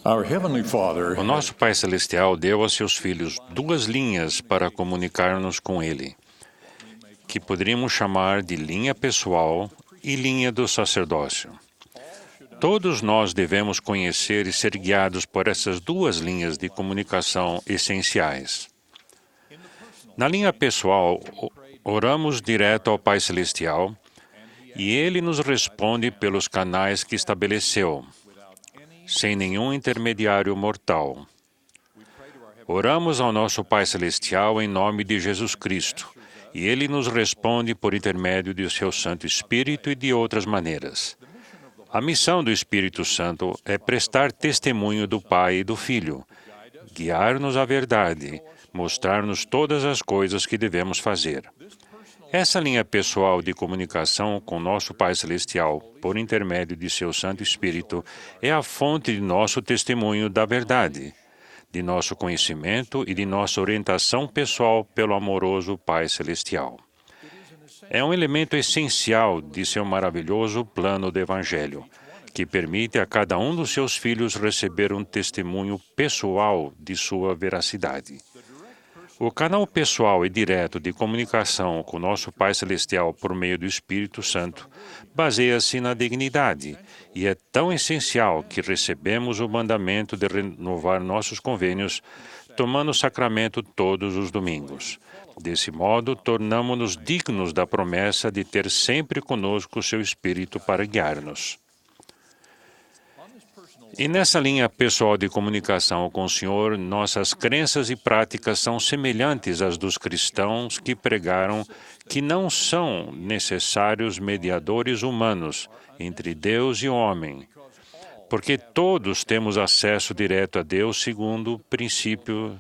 Our Heavenly Father O nosso Pai Celestial deu a seus filhos duas linhas para comunicar-nos com Ele, que poderíamos chamar de linha pessoal e linha do sacerdócio. Todos nós devemos conhecer e ser guiados por essas duas linhas de comunicação essenciais. Na linha pessoal, oramos direto ao Pai Celestial e Ele nos responde pelos canais que estabeleceu, sem nenhum intermediário mortal. Oramos ao nosso Pai Celestial em nome de Jesus Cristo, e Ele nos responde por intermédio de seu Santo Espírito e de outras maneiras. A missão do Espírito Santo é prestar testemunho do Pai e do Filho, guiar-nos à verdade, mostrar-nos todas as coisas que devemos fazer. Essa linha pessoal de comunicação com nosso Pai Celestial, por intermédio de seu Santo Espírito, é a fonte de nosso testemunho da verdade, de nosso conhecimento e de nossa orientação pessoal pelo amoroso Pai Celestial. É um elemento essencial de seu maravilhoso plano do Evangelho, que permite a cada um dos seus filhos receber um testemunho pessoal de sua veracidade. O canal pessoal e direto de comunicação com nosso Pai Celestial por meio do Espírito Santo baseia-se na dignidade e é tão essencial que recebemos o mandamento de renovar nossos convênios, tomando o sacramento todos os domingos. Desse modo, tornamo-nos dignos da promessa de ter sempre conosco o seu Espírito para guiar-nos. E nessa linha pessoal de comunicação com o Senhor, nossas crenças e práticas são semelhantes às dos cristãos que pregaram que não são necessários mediadores humanos entre Deus e o homem, porque todos temos acesso direto a Deus segundo o princípio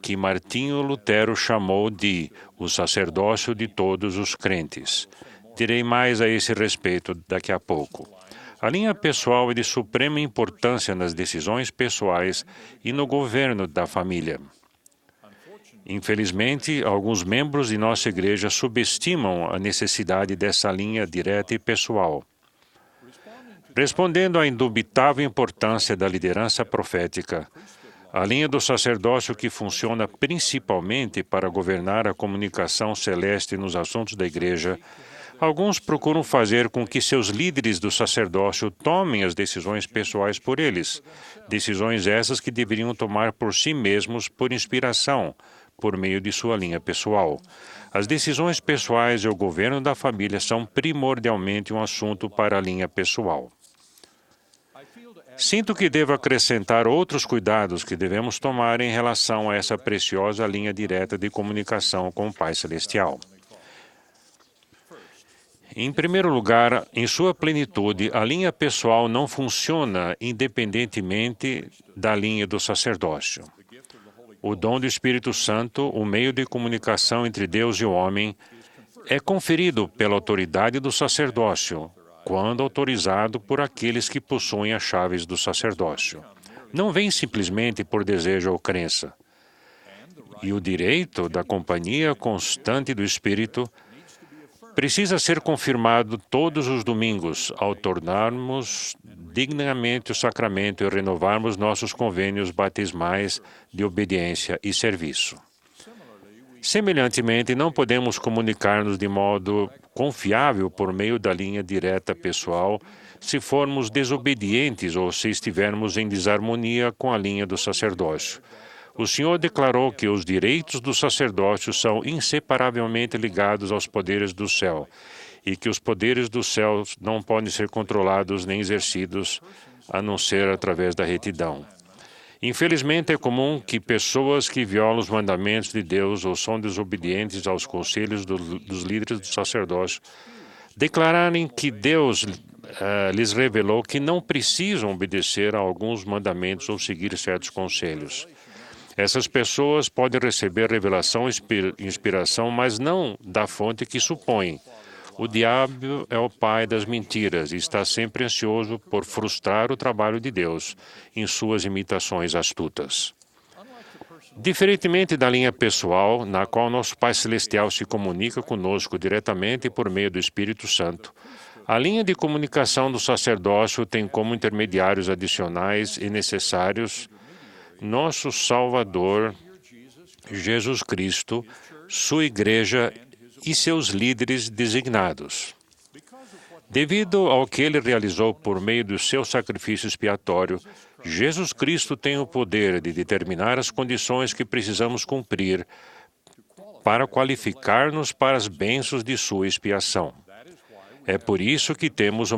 que Martinho Lutero chamou de o sacerdócio de todos os crentes. Direi mais a esse respeito daqui a pouco. A linha pessoal é de suprema importância nas decisões pessoais e no governo da família. Infelizmente, alguns membros de nossa igreja subestimam a necessidade dessa linha direta e pessoal. Respondendo à indubitável importância da liderança profética, a linha do sacerdócio que funciona principalmente para governar a comunicação celeste nos assuntos da igreja, alguns procuram fazer com que seus líderes do sacerdócio tomem as decisões pessoais por eles, decisões essas que deveriam tomar por si mesmos por inspiração, por meio de sua linha pessoal. As decisões pessoais e o governo da família são primordialmente um assunto para a linha pessoal. Sinto que devo acrescentar outros cuidados que devemos tomar em relação a essa preciosa linha direta de comunicação com o Pai Celestial. Em primeiro lugar, em sua plenitude, a linha pessoal não funciona independentemente da linha do sacerdócio. O dom do Espírito Santo, o meio de comunicação entre Deus e o homem, é conferido pela autoridade do sacerdócio, quando autorizado por aqueles que possuem as chaves do sacerdócio. Não vem simplesmente por desejo ou crença. E o direito da companhia constante do Espírito precisa ser confirmado todos os domingos ao tornarmos dignamente o sacramento e renovarmos nossos convênios batismais de obediência e serviço. Semelhantemente, não podemos comunicar-nos de modo confiável por meio da linha direta pessoal se formos desobedientes ou se estivermos em desarmonia com a linha do sacerdócio. O Senhor declarou que os direitos do sacerdócio são inseparavelmente ligados aos poderes do céu e que os poderes do céu não podem ser controlados nem exercidos a não ser através da retidão. Infelizmente, é comum que pessoas que violam os mandamentos de Deus ou são desobedientes aos conselhos dos líderes do sacerdócio declararem que Deus lhes revelou que não precisam obedecer a alguns mandamentos ou seguir certos conselhos. Essas pessoas podem receber revelação e inspiração, mas não da fonte que supõem. O diabo é o pai das mentiras e está sempre ansioso por frustrar o trabalho de Deus em suas imitações astutas. Diferentemente da linha pessoal, na qual nosso Pai Celestial se comunica conosco diretamente por meio do Espírito Santo, A linha de comunicação do sacerdócio tem como intermediários adicionais e necessários nosso Salvador, Jesus Cristo, sua Igreja e seus líderes designados. Devido ao que ele realizou por meio do seu sacrifício expiatório, Jesus Cristo tem o poder de determinar as condições que precisamos cumprir para qualificar-nos para as bênçãos de sua expiação. É por isso que temos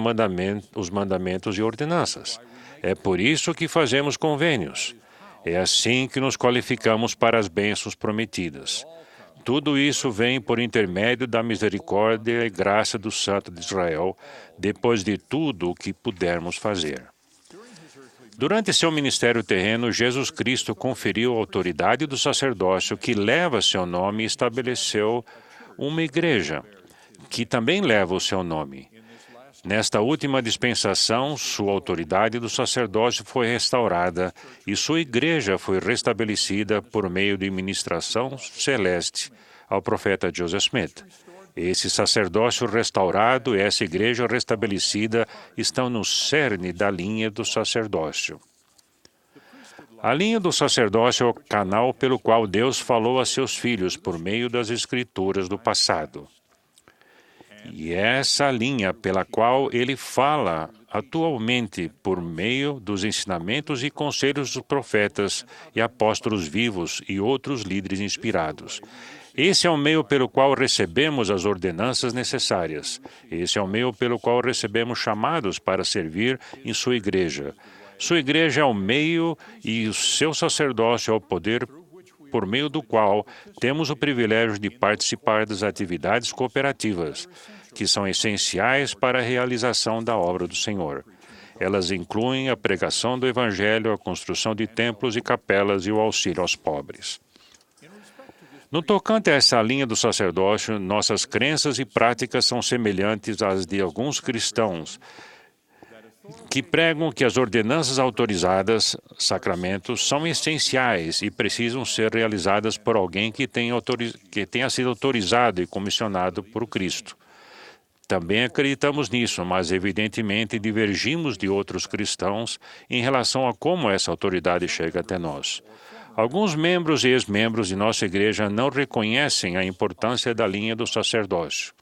os mandamentos e ordenanças. É por isso que fazemos convênios. É assim que nos qualificamos para as bênçãos prometidas. Tudo isso vem por intermédio da misericórdia e graça do Santo de Israel, depois de tudo o que pudermos fazer. Durante seu ministério terreno, Jesus Cristo conferiu a autoridade do sacerdócio que leva seu nome e estabeleceu uma igreja, que também leva o seu nome. Nesta última dispensação, sua autoridade do sacerdócio foi restaurada e sua igreja foi restabelecida por meio de ministração celeste ao profeta Joseph Smith. Esse sacerdócio restaurado e essa igreja restabelecida estão no cerne da linha do sacerdócio. A linha do sacerdócio é o canal pelo qual Deus falou a seus filhos por meio das escrituras do passado. E é essa linha pela qual ele fala atualmente por meio dos ensinamentos e conselhos dos profetas e apóstolos vivos e outros líderes inspirados. Esse é o meio pelo qual recebemos as ordenanças necessárias. Esse é o meio pelo qual recebemos chamados para servir em sua igreja. Sua igreja é o meio e o seu sacerdócio é o poder por meio do qual temos o privilégio de participar das atividades cooperativas, que são essenciais para a realização da obra do Senhor. Elas incluem a pregação do Evangelho, a construção de templos e capelas e o auxílio aos pobres. No tocante a essa linha do sacerdócio, nossas crenças e práticas são semelhantes às de alguns cristãos que pregam que as ordenanças autorizadas, sacramentos, são essenciais e precisam ser realizadas por alguém que tenha sido autorizado e comissionado por Cristo. Também acreditamos nisso, mas evidentemente divergimos de outros cristãos em relação a como essa autoridade chega até nós. Alguns membros e ex-membros de nossa igreja não reconhecem a importância da linha do sacerdócio.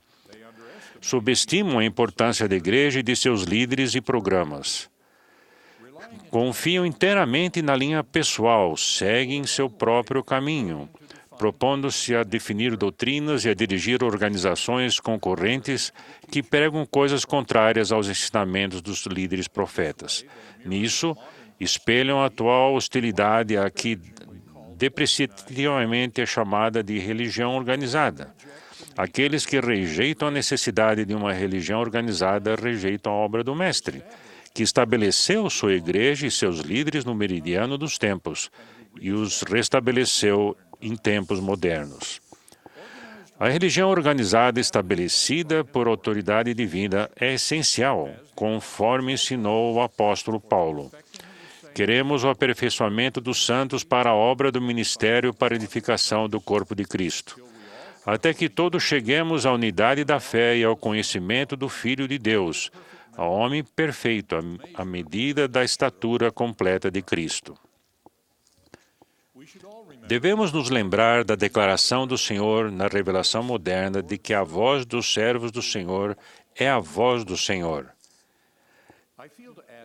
Subestimam a importância da igreja e de seus líderes e programas. Confiam inteiramente na linha pessoal, seguem seu próprio caminho, propondo-se a definir doutrinas e a dirigir organizações concorrentes que pregam coisas contrárias aos ensinamentos dos líderes profetas. Nisso, espelham a atual hostilidade a que depreciativamente é chamada de religião organizada. Aqueles que rejeitam a necessidade de uma religião organizada rejeitam a obra do Mestre, que estabeleceu sua igreja e seus líderes no meridiano dos tempos e os restabeleceu em tempos modernos. A religião organizada estabelecida por autoridade divina é essencial, conforme ensinou o apóstolo Paulo. Queremos o aperfeiçoamento dos santos para a obra do ministério para a edificação do corpo de Cristo, até que todos cheguemos à unidade da fé e ao conhecimento do Filho de Deus, ao homem perfeito, à medida da estatura completa de Cristo. Devemos nos lembrar da declaração do Senhor na revelação moderna de que a voz dos servos do Senhor é a voz do Senhor.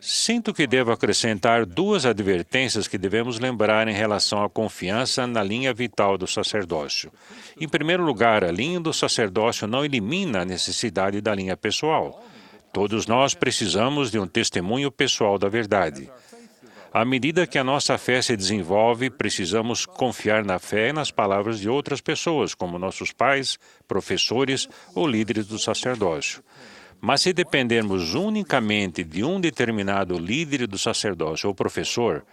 Sinto que devo acrescentar duas advertências que devemos lembrar em relação à confiança na linha vital do sacerdócio. Em primeiro lugar, a linha do sacerdócio não elimina a necessidade da linha pessoal. Todos nós precisamos de um testemunho pessoal da verdade. À medida que a nossa fé se desenvolve, precisamos confiar na fé e nas palavras de outras pessoas, como nossos pais, professores ou líderes do sacerdócio. Mas se dependermos unicamente de um determinado líder do sacerdócio ou professor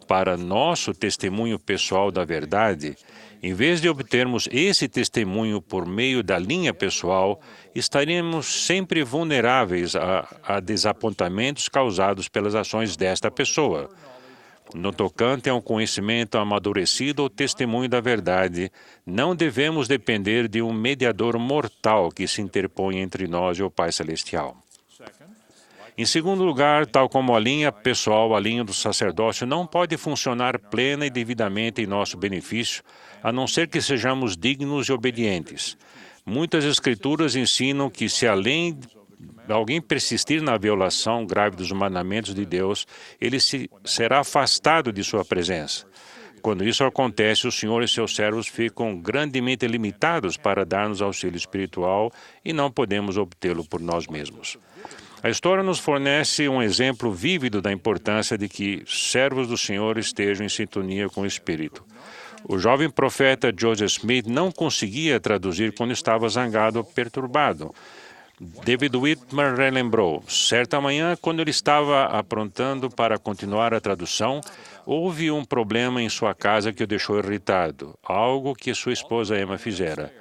para nosso testemunho pessoal da verdade, em vez de obtermos esse testemunho por meio da linha pessoal, estaremos sempre vulneráveis a desapontamentos causados pelas ações desta pessoa. No tocante a um conhecimento amadurecido ou testemunho da verdade, não devemos depender de um mediador mortal que se interpõe entre nós e o Pai Celestial. Em segundo lugar, tal como a linha pessoal, a linha do sacerdócio não pode funcionar plena e devidamente em nosso benefício, a não ser que sejamos dignos e obedientes. Muitas escrituras ensinam que se alguém persistir na violação grave dos mandamentos de Deus, ele será afastado de sua presença. Quando isso acontece, o Senhor e seus servos ficam grandemente limitados para dar-nos auxílio espiritual e não podemos obtê-lo por nós mesmos. A história nos fornece um exemplo vívido da importância de que servos do Senhor estejam em sintonia com o Espírito. O jovem profeta Joseph Smith não conseguia traduzir quando estava zangado ou perturbado. David Whitmer relembrou: certa manhã, quando ele estava aprontando para continuar a tradução, houve um problema em sua casa que o deixou irritado, algo que sua esposa Emma fizera.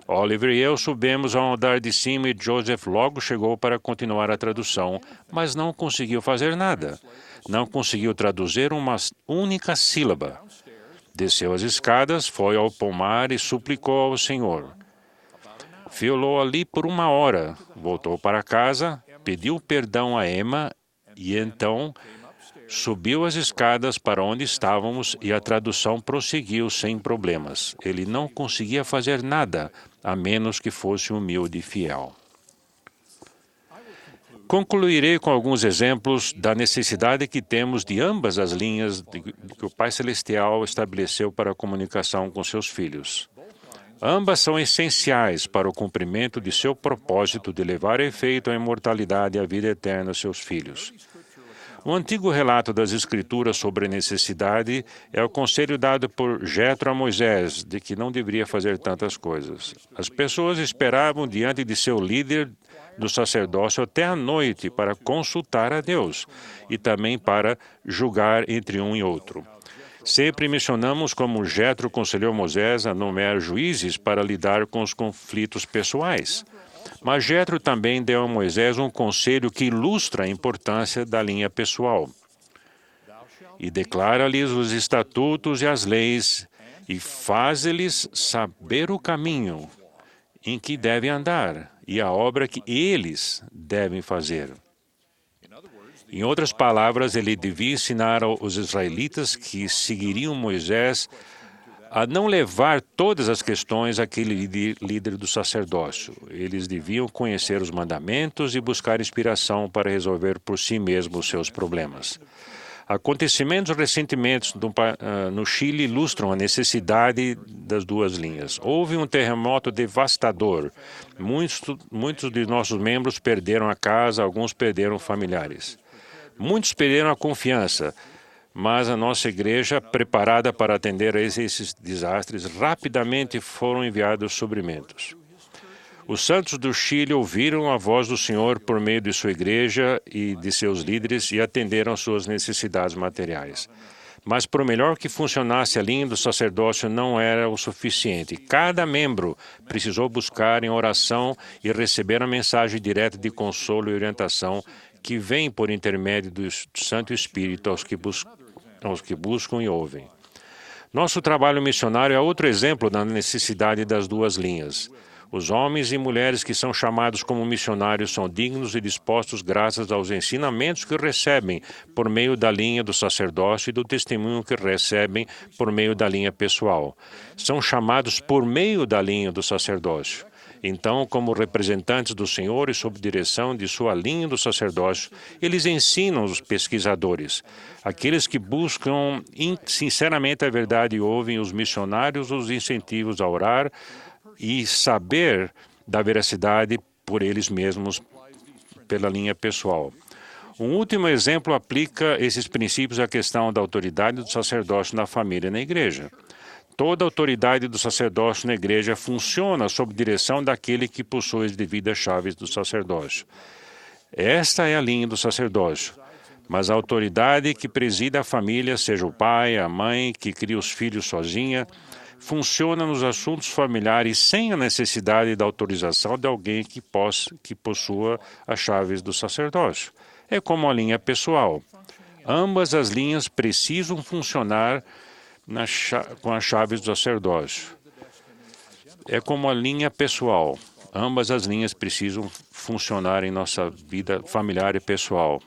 Oliver e eu subimos ao andar de cima e Joseph logo chegou para continuar a tradução, mas não conseguiu fazer nada. Não conseguiu traduzir uma única sílaba. Desceu as escadas, foi ao pomar e suplicou ao Senhor. Fiolou ali por 1 hora, voltou para casa, pediu perdão a Emma e então subiu as escadas para onde estávamos e a tradução prosseguiu sem problemas. Ele não conseguia fazer nada, a menos que fosse humilde e fiel. Concluirei com alguns exemplos da necessidade que temos de ambas as linhas que o Pai Celestial estabeleceu para a comunicação com seus filhos. Ambas são essenciais para o cumprimento de seu propósito de levar a efeito a imortalidade e a vida eterna a seus filhos. O antigo relato das Escrituras sobre a necessidade é o conselho dado por Jetro a Moisés de que não deveria fazer tantas coisas. As pessoas esperavam diante de seu líder do sacerdócio até a noite para consultar a Deus e também para julgar entre um e outro. Sempre mencionamos como Jetro aconselhou Moisés a nomear juízes para lidar com os conflitos pessoais. Mas Jetro também deu a Moisés um conselho que ilustra a importância da linha pessoal. E declara-lhes os estatutos e as leis, e faz-lhes saber o caminho em que devem andar, e a obra que eles devem fazer. Em outras palavras, ele devia ensinar aos israelitas que seguiriam Moisés a não levar todas as questões àquele líder do sacerdócio. Eles deviam conhecer os mandamentos e buscar inspiração para resolver por si mesmos os seus problemas. Acontecimentos recentemente no Chile ilustram a necessidade das duas linhas. Houve um terremoto devastador. Muitos de nossos membros perderam a casa, alguns perderam familiares. Muitos perderam a confiança, mas a nossa igreja, preparada para atender a esses desastres, rapidamente foram enviados suprimentos. Os santos do Chile ouviram a voz do Senhor por meio de sua igreja e de seus líderes e atenderam às suas necessidades materiais. Mas, por melhor que funcionasse a linha do sacerdócio, não era o suficiente. Cada membro precisou buscar em oração e receber a mensagem direta de consolo e orientação que vem por intermédio do Santo Espírito aos que buscam e ouvem. Nosso trabalho missionário é outro exemplo da necessidade das duas linhas. Os homens e mulheres que são chamados como missionários são dignos e dispostos graças aos ensinamentos que recebem por meio da linha do sacerdócio e do testemunho que recebem por meio da linha pessoal. São chamados por meio da linha do sacerdócio. Então, como representantes do Senhor e sob direção de sua linha do sacerdócio, eles ensinam os pesquisadores. Aqueles que buscam sinceramente a verdade e ouvem os missionários os incentivos a orar e saber da veracidade por eles mesmos pela linha pessoal. Um último exemplo aplica esses princípios à questão da autoridade do sacerdócio na família e na igreja. Toda a autoridade do sacerdócio na igreja funciona sob direção daquele que possui as devidas chaves do sacerdócio. Esta é a linha do sacerdócio. Mas a autoridade que preside a família, seja o pai, a mãe, que cria os filhos sozinha, funciona nos assuntos familiares sem a necessidade da autorização de alguém que possua as chaves do sacerdócio. É como a linha pessoal. Ambas as linhas precisam funcionar com as chaves do sacerdócio. É como a linha pessoal. Ambas as linhas precisam funcionar em nossa vida familiar e pessoal.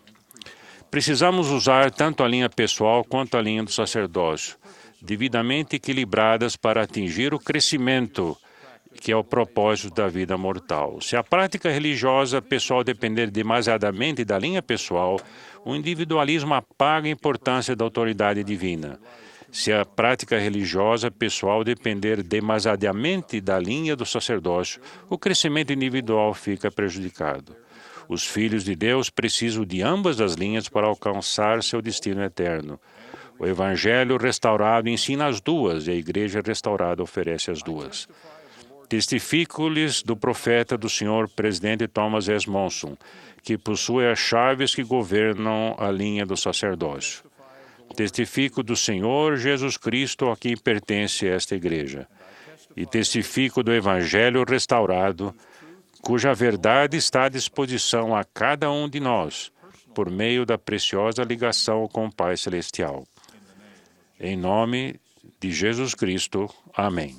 Precisamos usar tanto a linha pessoal quanto a linha do sacerdócio, devidamente equilibradas para atingir o crescimento, que é o propósito da vida mortal. Se a prática religiosa pessoal depender demasiadamente da linha pessoal, o individualismo apaga a importância da autoridade divina. Se a prática religiosa pessoal depender demasiadamente da linha do sacerdócio, o crescimento individual fica prejudicado. Os filhos de Deus precisam de ambas as linhas para alcançar seu destino eterno. O Evangelho restaurado ensina as duas e a Igreja restaurada oferece as duas. Testifico-lhes do profeta do Senhor presidente Thomas S. Monson, que possui as chaves que governam a linha do sacerdócio. Testifico do Senhor Jesus Cristo, a quem pertence esta Igreja. E testifico do Evangelho restaurado, cuja verdade está à disposição a cada um de nós, por meio da preciosa ligação com o Pai Celestial. Em nome de Jesus Cristo. Amém.